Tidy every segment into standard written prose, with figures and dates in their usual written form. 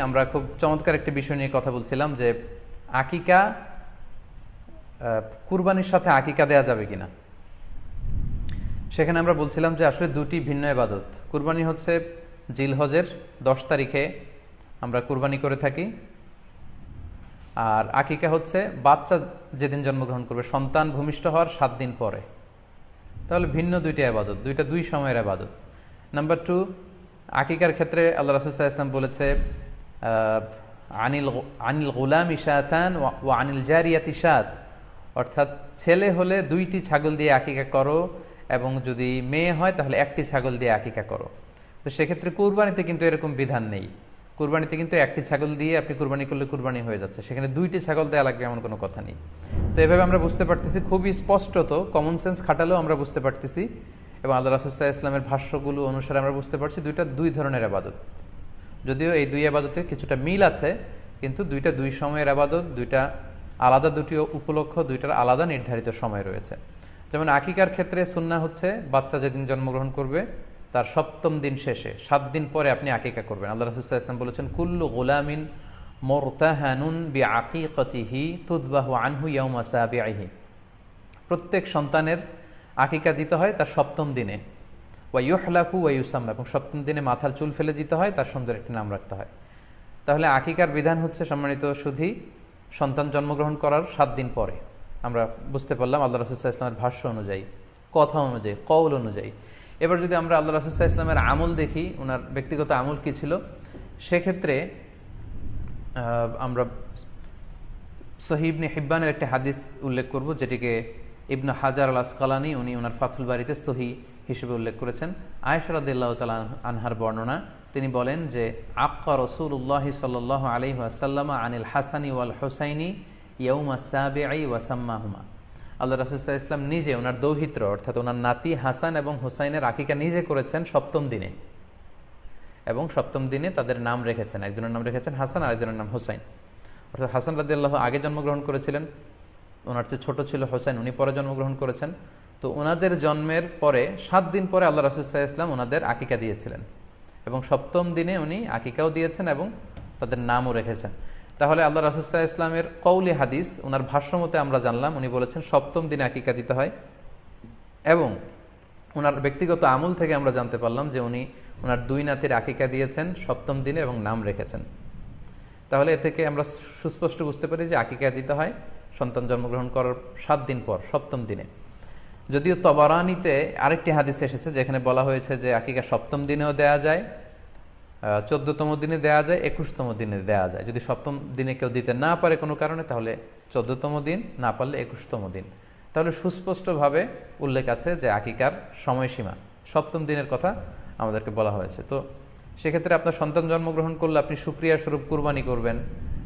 আমরা খুব চমৎকার একটি বিষয় নিয়ে কথা বলছিলাম যে আকিকা কুরবানির সাথে আকিকা দেয়া যাবে কিনা। সেখানে আমরা বলছিলাম যে আসলে দুটি ভিন্ন ইবাদত। কুরবানি হচ্ছে জিলহজের 10 তারিখে আমরা কুরবানি করে থাকি, আর আকিকা হচ্ছে বাচ্চা যেদিন জন্মগ্রহণ করবে, সন্তান ভূমিষ্ঠ হওয়ার 7 দিন পরে। তাহলে ভিন্ন দুইটা ইবাদত, দুই সময়ের ইবাদত। নাম্বার 2, আকিকার ক্ষেত্রে আল্লাহ রাসূল সাল্লাল্লাহু আলাইহি ওয়াসাল্লাম বলেছে আনিল গুলামি শাতান ওয়া আনিল জারিয়াতি শাত, অর্থাৎ ছেলে হলে 2টি ছাগল দিয়ে আকিকা করো, এবং যদি মেয়ে হয় তাহলে 1টি ছাগল দিয়ে আকিকা করো। তো সেক্ষেত্রে কুরবানিতে কিন্তু এরকম বিধান নেই। কুরবানিতে কিন্তু 1টি ছাগল দিয়ে আপনি কুরবানি করলে কুরবানি হয়ে যাচ্ছে, সেখানে 2টি ছাগল দেওয়া লাগবে এমন কোনো কথা নেই। তো এভাবে আমরা বুঝতে পারতেছি, খুবই স্পষ্টত কমন সেন্স খাটালেও আমরা বুঝতে পারতেছি, এবং আল্লাহ রাসূল সাল্লাল্লাহু আলাইহি ওয়াসাল্লামের ভাষ্যগুলো অনুসারে আমরা বুঝতে পারছি দুইটা দুই ধরনের ইবাদত। যদিও এই দুই ইবাদতে কিছুটা মিল আছে, কিন্তু দুইটা দুই সময়ের ইবাদত, দুইটা আলাদা, দুটি উপলক্ষ, দুইটার আলাদা নির্ধারিত সময় রয়েছে। যেমন আকিকার ক্ষেত্রে সুন্নাহ হচ্ছে বাচ্চা যেদিন জন্মগ্রহণ করবে তার 7ম দিন শেষে 7 দিন পরে আপনি আকিকা করবেন। আল্লাহ রাসূল সাল্লাল্লাহু আলাইহি ওয়াসাল্লাম বলেছেন, কুল্লু গুলামিন মুরতাহানুন বিআকিকাতিহি তুযবাহু আনহু ইয়াওমা সাবিহি, প্রত্যেক সন্তানের আকিকা দিতে হয় তার 7ম দিনে। ওয়া ইউহলাকু ওয়া ইউসাম্মা, এবং 7ম দিনে মাথার চুল ফেলে দিতে হয়, তার সুন্দর একটি নাম রাখতে হয়। তাহলে আকিকার বিধান হচ্ছে সম্মানিত শুধু সন্তান জন্মগ্রহণ করার 7 দিন পরে। আমরা বুঝতে পারলাম আল্লাহ রাসূল সাল্লাল্লাহু আলাইহি ওয়াসাল্লামের ভাষ্য অনুযায়ী, কথা অনুযায়ী, কওল অনুযায়ী। এবার যদি আমরা আল্লাহ রাসূল সাল্লাল্লাহু আলাইহি ওয়াসাল্লামের আমল দেখি, ওনার ব্যক্তিগত আমল কী ছিল, সেক্ষেত্রে আমরা সহিহ ইবনে হিব্বানের একটি হাদিস উল্লেখ করব, যেটিকে ইবনে হাজার আল আসকালানি উনি ওনার ফাথুল বারিতে সহিহ হিসেবে উল্লেখ করেছেন। আয়েশা রাদিয়াল্লাহু তাআলা আনহার বর্ণনা, তিনি বলেন যে আক্কা রাসূলুল্লাহ সাল্লাল্লাহু আলাইহি ওয়াসাল্লাম আনিল হাসানি ওয়াল হুসাইনি ইয়াউমা সাবিঈ ওয়া সাম্মাহুমা। আল্লাহ রাসূল সাল্লাল্লাহু আলাইহি ওয়াসাল্লাম নিজে ওনার দৌহিত্র অর্থাৎ ওনার নাতি হাসান এবং হুসাইনের আকিকা নিজে করেছেন 7ম দিনে, এবং 7ম দিনে তাদের নাম রেখেছেন। একজনের নাম রেখেছেন হাসান, আর একজনের নাম হুসাইন। অর্থাৎ হাসান রাদিয়াল্লাহু আগে জন্মগ্রহণ করেছিলেন, ওনার চেয়ে ছোট ছিল হুসাইন, উনি পরে জন্মগ্রহণ করেছেন। তো ওনাদের জন্মের পরে 7 দিন পরে আল্লাহ রাসূল সাল্লাল্লাহু আলাইহি ওয়াসাল্লাম ওনাদের আকিকা দিয়েছিলেন, এবং 7ম দিনে উনি আকিকাও দিয়েছেন এবং তাদের নামও রেখেছেন। তাহলে আল্লাহ রাসূল সাল্লাল্লাহু আলাইহি ওয়াসাল্লামের কওলি হাদিস, ওনার ভাষ্যমতে আমরা জানলাম উনি বলেছেন 7ম দিনে আকিকা দিতে হয়, এবং ওনার ব্যক্তিগত আমল থেকে আমরা জানতে পারলাম যে উনি ওনার 2 নাতির আকিকা দিয়েছেন 7ম দিনে এবং নাম রেখেছেন। তাহলে এ থেকে আমরা সুস্পষ্ট বুঝতে পারি যে আকিকা দিতে হয় সন্তান জন্মগ্রহণ করার 7 দিন পর, 7ম দিনে। যদিও তবারানিতে আরেকটি হাদিস এসেছে যেখানে বলা হয়েছে যে আকিকা 7ম দিনেও দেয়া যায়, 14তম দিনে দেয়া যায়, 21তম দিনে দেয়া যায়। যদি 7ম দিনে কেউ দিতে না পারে কোনো কারণে, তাহলে 14তম দিন, না পারলে 21তম দিন। তাহলে সুস্পষ্টভাবে উল্লেখ আছে যে আকিকার সময়সীমা 7ম দিনের কথা আমাদেরকে বলা হয়েছে। তো সেক্ষেত্রে আপনার সন্তান জন্মগ্রহণ করলে আপনি শুকরিয়া স্বরূপ কুরবানি করবেন,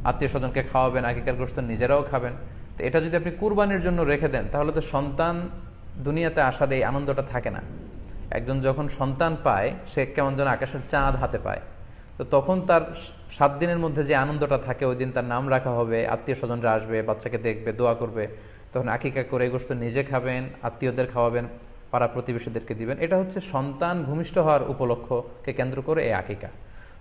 আত্মীয় স্বজনকে খাওয়াবেন, আকিকার গোশত নিজেরাও খাবেন। তো এটা যদি আপনি কুরবানির জন্য রেখে দেন, তাহলে তো সন্তান দুনিয়াতে আসার এই আনন্দটা থাকে না। একজন যখন সন্তান পায়, সে কেমন যেন আকাশের চাঁদ হাতে পায়। তো তখন তার 7 দিনের মধ্যে যে আনন্দটা থাকে, ওই দিন তার নাম রাখা হবে, আত্মীয় স্বজনরা আসবে, বাচ্চাকে দেখবে, দোয়া করবে, তখন আকিকা করে গোশত নিজে খাবেন, আত্মীয়দের খাওয়াবেন, পাড়া প্রতিবেশীদেরকে দিবেন। এটা হচ্ছে সন্তান ভূমিষ্ঠ হওয়ার উপলক্ষকে কেন্দ্র করে এই আকিকা।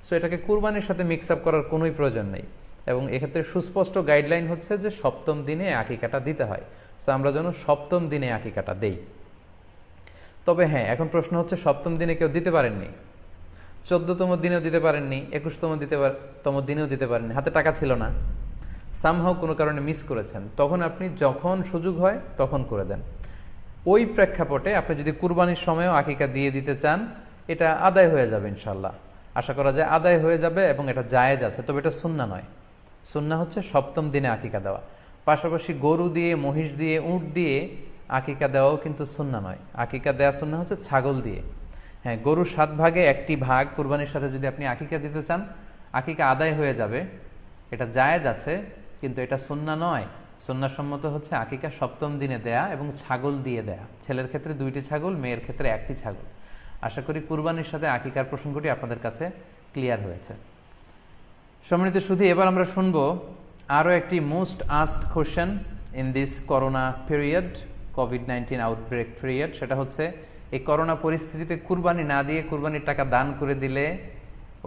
সো এটাকে কুরবানির সাথে মিক্স আপ করার কোনোই প্রয়োজন নেই, এবং এক্ষেত্রে সুস্পষ্ট গাইডলাইন হচ্ছে যে 7ম দিনে আকিকাটা দিতে হয়। সো আমরা যেন 7ম দিনে আকিকাটা দেই। তবে হ্যাঁ, এখন প্রশ্ন হচ্ছে 7ম দিনে কেউ দিতে পারেননি, 14তম দিনেও দিতে পারেননি, 21তম দিনেও দিতে পারেননি, হাতে টাকা ছিল না, সামহাও কোনো কারণে মিস করেছেন, তখন আপনি যখন সুযোগ হয় তখন করে দেন। ওই প্রেক্ষাপটে আপনি যদি কুরবানির সময়ও আকিকা দিয়ে দিতে চান, এটা আদায় হয়ে যাবে ইনশাল্লাহ। আশা করা যায় আদায় হয়ে যাবে, এবং এটা জায়েজ আছে। তবে এটা সুন্নাহ নয়। সুন্নাহ হচ্ছে 7ম দিনে আকিকা দেওয়া। পাশাপাশি গরু দিয়ে, মহিষ দিয়ে, উট দিয়ে আকিকা দেওয়াও কিন্তু সুন্নাহ নয়। আকিকা দেওয়া সুন্নাহ হচ্ছে ছাগল দিয়ে। হ্যাঁ, গরুর 7 ভাগে 1টি ভাগ কুরবানির সাথে যদি আপনি আকিকা দিতে চান, আকিকা আদায় হয়ে যাবে, এটা জায়েজ আছে, কিন্তু এটা সুন্নাহ নয়। সুন্নাহসম্মত হচ্ছে আকিকা 7ম দিনে দেয়া এবং ছাগল দিয়ে দেয়া। ছেলের ক্ষেত্রে 2টি ছাগল, মেয়ের ক্ষেত্রে 1টি ছাগল। আশা করি কুরবানির সাথে আকিকার প্রসঙ্গটি আপনাদের কাছে ক্লিয়ার হয়েছে। সম্মানিত শুধু এবার আমরা শুনবো আরও একটি most asked question in this corona period, COVID-19 outbreak period. সেটা হচ্ছে, এই করোনা পরিস্থিতিতে কুরবানি না দিয়ে কুরবানির টাকা দান করে দিলে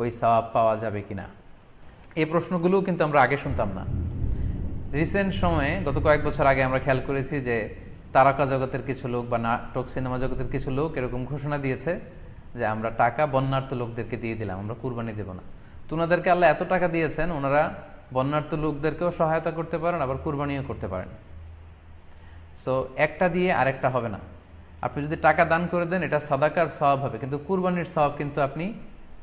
ওই সওয়াব পাওয়া যাবে কিনা। এই প্রশ্নগুলোও কিন্তু আমরা আগে শুনতাম না। রিসেন্ট সময়ে গত কয়েক বছর আগে আমরা খেয়াল করেছি যে তারকা জগতের কিছু লোক বা নাটক সিনেমা জগতের কিছু লোক এরকম ঘোষণা দিয়েছে যে আমরা টাকা বন্যার্ত লোকদেরকে দিয়ে দিলাম, আমরা কুরবানি দেব না। তো ওনাদেরকে আল্লাহ এত টাকা দিয়েছেন, ওনারা বন্যার্ত লোকদেরকেও সহায়তা করতে পারেন, আবার কুরবানিও করতে পারেন। সো একটা দিয়ে আরেকটা হবে না। আপনি যদি টাকা দান করে দেন এটা সাদাকার সওয়াব হবে, কিন্তু কুরবানির সওয়াব কিন্তু আপনি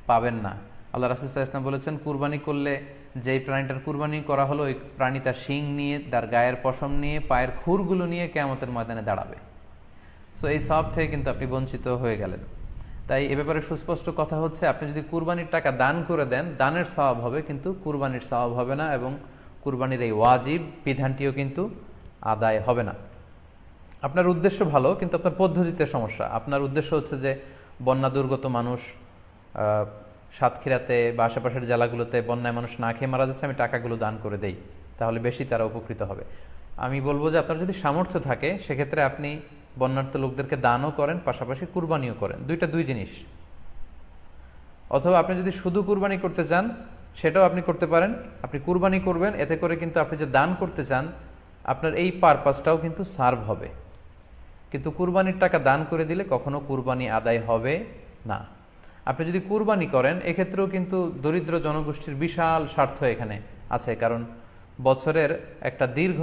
পাবেন না। আল্লাহ রাসূল সাল্লাল্লাহু আলাইহি ওয়াসাল্লাম বলেছেন, কুরবানি করলে যেই প্রাণীটার কুরবানি করা হলো ওই প্রাণী তার শিং নিয়ে, তার গায়ের পশম নিয়ে, পায়ের খুরগুলো নিয়ে কিয়ামতের ময়দানে দাঁড়াবে। সো এই সওয়াব থেকে কিন্তু আপনি বঞ্চিত হয়ে গেলেন। তাই এ ব্যাপারে সুস্পষ্ট কথা হচ্ছে, আপনি যদি কুরবানির টাকা দান করে দেন, দানের সওয়াব হবে কিন্তু কুরবানির সওয়াব হবে না, এবং কুরবানির এই ওয়াজিব বিধানটিও কিন্তু আদায় হবে না। আপনার উদ্দেশ্য ভালো, কিন্তু আপনার পদ্ধতিতে সমস্যা। আপনার উদ্দেশ্য হচ্ছে যে বন্যা দুর্গত মানুষ, সাতক্ষীরাতে বা আশেপাশের জেলাগুলোতে বন্যায় মানুষ না খেয়ে মারা যাচ্ছে, আমি টাকাগুলো দান করে দেই, তাহলে বেশি তারা উপকৃত হবে। আমি বলবো যে আপনার যদি সামর্থ্য থাকে সেক্ষেত্রে আপনি বন্যার্ত লোকদেরকে দানও করেন, পাশাপাশি কুরবানিও করেন, দুই জিনিস। অথবা আপনি যদি শুধু কুরবানি করতে চান সেটাও আপনি করতে পারেন। আপনি কুরবানি করবেন, এতে করে কিন্তু আপনি যে দান করতে চান আপনার এই পারপাসটাও কিন্তু সার্ভ হবে। কিন্তু কুরবানির টাকা দান করে দিলে কখনো কুরবানি আদায় হবে না। আপনি যদি কুরবানি করেন এক্ষেত্রেও কিন্তু দরিদ্র জনগোষ্ঠীর বিশাল স্বার্থ এখানে আছে, কারণ বছরের একটা দীর্ঘ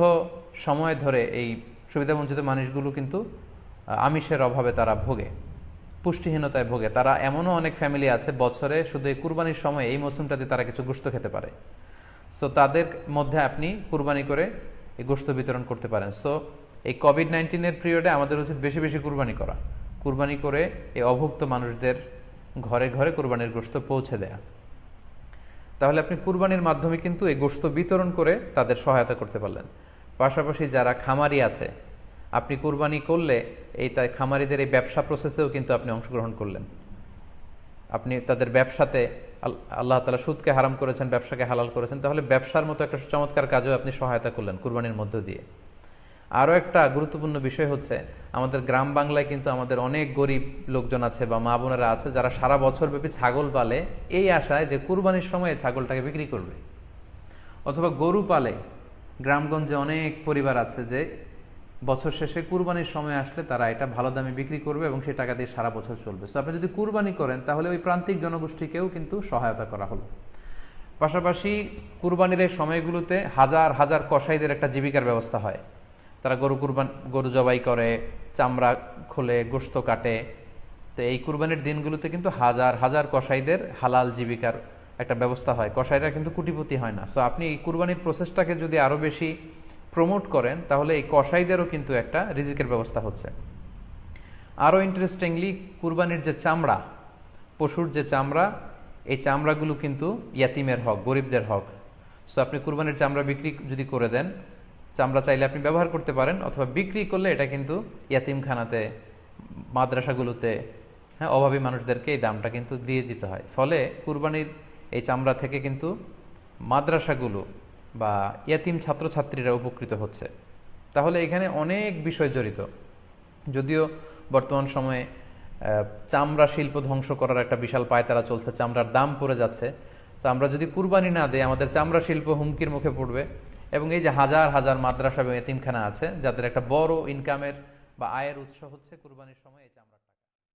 সময় ধরে এই সুবিধাবঞ্চিত মানুষগুলো কিন্তু আমিষের অভাবে তারা ভোগে, পুষ্টিহীনতায় ভোগে। তারা এমনও অনেক ফ্যামিলি আছে বছরে শুধু এই কুরবানির সময় এই মৌসুমটাতে তারা কিছু গোশত খেতে পারে। সো তাদের মধ্যে আপনি কুরবানি করে এই গোশত বিতরণ করতে পারেন। সো এই কোভিড-19 পিরিয়ডে আমাদের উচিত বেশি বেশি কুরবানি করা, কুরবানি করে এই অভুক্ত মানুষদের ঘরে ঘরে কুরবানির গোশত পৌঁছে দেয়া। তাহলে আপনি কুরবানির মাধ্যমে কিন্তু এই গোশত বিতরণ করে তাদের সহায়তা করতে পারলেন। পাশাপাশি যারা খামারি আছে, আপনি কুরবানি করলে এই তাই খামারিদের এই ব্যবসা প্রসেসেও কিন্তু আপনি অংশগ্রহণ করলেন। আপনি তাদের ব্যবসাতে, আল্লাহ তাআলা সুদকে হারাম করেছেন, ব্যবসাকে হালাল করেছেন, তাহলে ব্যবসার মতো একটা চমৎকার কাজেও আপনি সহায়তা করলেন কুরবানির মধ্য দিয়ে। আরও একটা গুরুত্বপূর্ণ বিষয় হচ্ছে, আমাদের গ্রাম বাংলায় কিন্তু আমাদের অনেক গরিব লোকজন আছে বা মা বোনেরা আছে যারা সারা বছর ব্যাপী ছাগল পালে এই আশায় যে কুরবানির সময় ছাগলটাকে বিক্রি করবে, অথবা গরু পালে। গ্রামগঞ্জে অনেক পরিবার আছে যে বছর শেষে কুরবানির সময় আসলে তারা এটা ভালো দামে বিক্রি করবে এবং সেই টাকা দিয়ে সারা বছর চলবে। সো আপনি যদি কুরবানি করেন তাহলে ওই প্রান্তিক জনগোষ্ঠীকেও কিন্তু সহায়তা করা হলো। পাশাপাশি কুরবানির এই সময়গুলোতে হাজার হাজার কসাইদের একটা জীবিকার ব্যবস্থা হয়। তারা গরু জবাই করে, চামড়া খোলে, গোশত কাটে। তো এই কুরবানির দিনগুলোতে কিন্তু হাজার হাজার কসাইদের হালাল জীবিকার একটা ব্যবস্থা হয়। কসাইরা কিন্তু কোটিপতি হয় না। সো আপনি এই কুরবানির প্রসেসটাকে যদি আরও বেশি প্রমোট করেন তাহলে এই কসাইদেরও কিন্তু একটা রিজিকের ব্যবস্থা হচ্ছে। আরও ইন্টারেস্টিংলি, কুরবানির যে চামড়া, পশুর যে চামড়া, এই চামড়াগুলো কিন্তু ইয়াতিমের হক, গরিবদের হক। সো আপনি কুরবানির চামড়া বিক্রি যদি করে দেন, চামড়া চাইলে আপনি ব্যবহার করতে পারেন, অথবা বিক্রি করলে এটা কিন্তু ইয়াতিমখানাতে, মাদ্রাসাগুলোতে, অভাবী মানুষদেরকে এই দামটা কিন্তু দিয়ে দিতে হয়। ফলে কুরবানির এই চামড়া থেকে কিন্তু মাদ্রাসাগুলো বা ইয়াতিম ছাত্রছাত্রীরা উপকৃত হচ্ছে। তাহলে এখানে অনেক বিষয় জড়িত। যদিও বর্তমান সময়ে চামড়া শিল্প ধ্বংস করার একটা বিশাল পায়তারা চলছে, চামড়ার দাম পড়ে যাচ্ছে। তো আমরা যদি কুরবানি না দিই আমাদের চামড়া শিল্প হুমকির মুখে পড়বে। এবং এই যে হাজার হাজার মাদ্রাসা এবং এতিমখানা আছে যাদের একটা বড় ইনকামের বা আয়ের উৎস হচ্ছে কুরবানির সময় এই চামড়া।